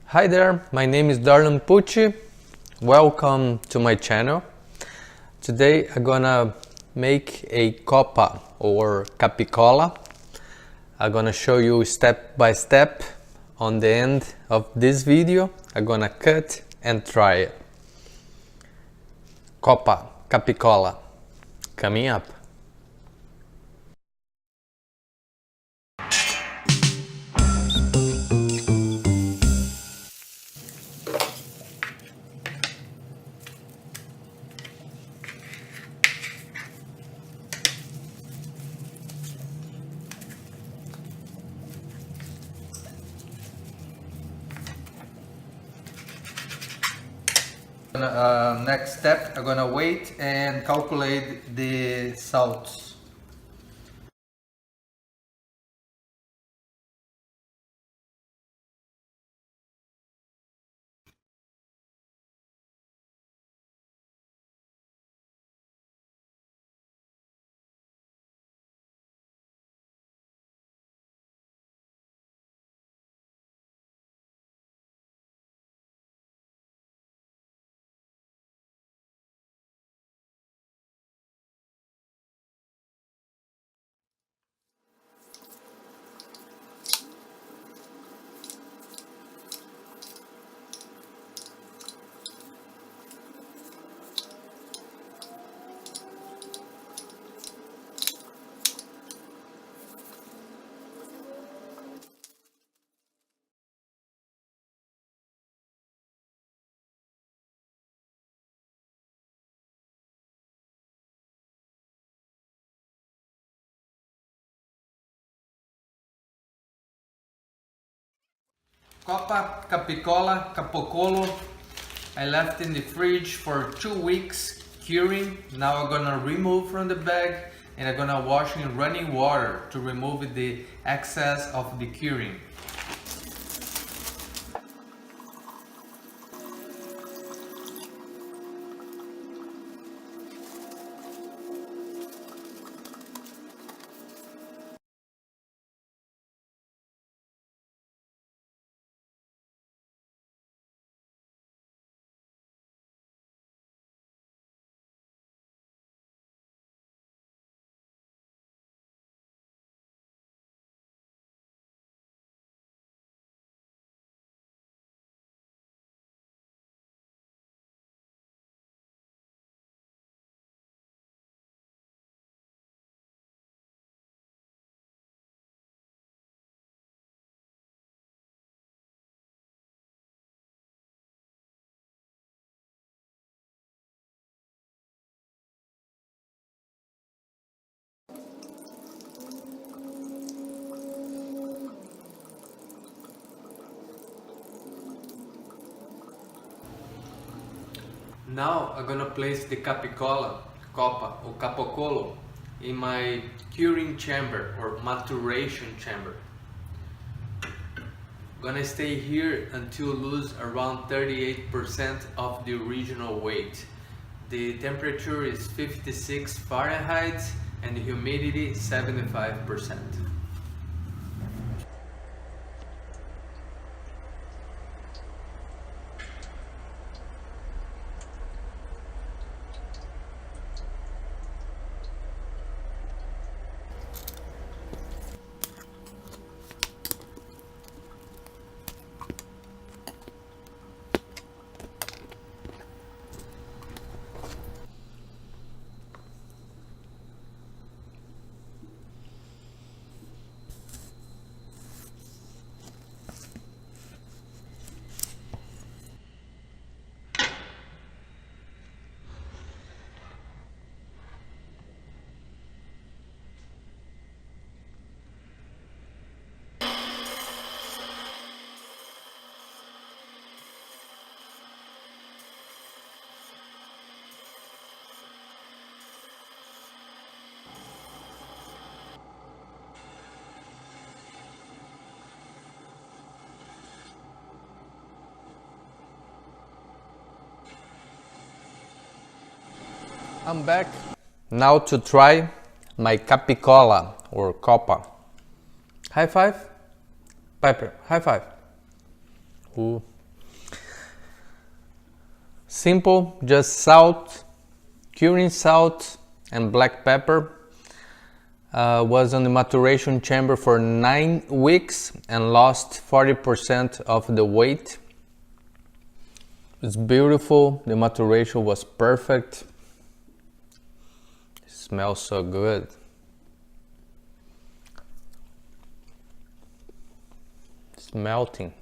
Hi there, my name is Darlan PUCCI. Welcome to my channel. Today I'm gonna make a COPPA or Capicola. I'm gonna show you step by step. On the end of this video I'm gonna cut and try it. COPPA, Capicola, coming up. Next step, I'm gonna wait and calculate the salts. COPPA, Capicola, Capocollo. I left in the fridge for 2 weeks curing. Now I'm gonna remove from the bag and I'm gonna wash in running water to remove the excess of the curing. Now I'm gonna place the Capicola, COPPA or Capocollo in my curing chamber or maturation chamber. Gonna stay here until lose around 38% of the original weight. The temperature is 56 Fahrenheit and the humidity 75%. I'm back now to try my Capicola or COPPA. High five? Piper, high five. Ooh, Simple, just salt, curing salt and black pepper. Was on the maturation chamber for 9 weeks and lost 40% of the weight. It's beautiful, the maturation was perfect. It smells so good. It's melting.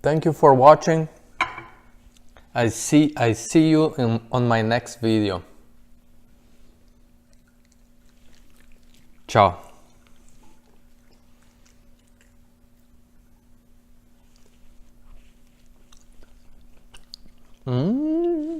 Thank you for watching. I see you on my next video. Ciao. Mmm.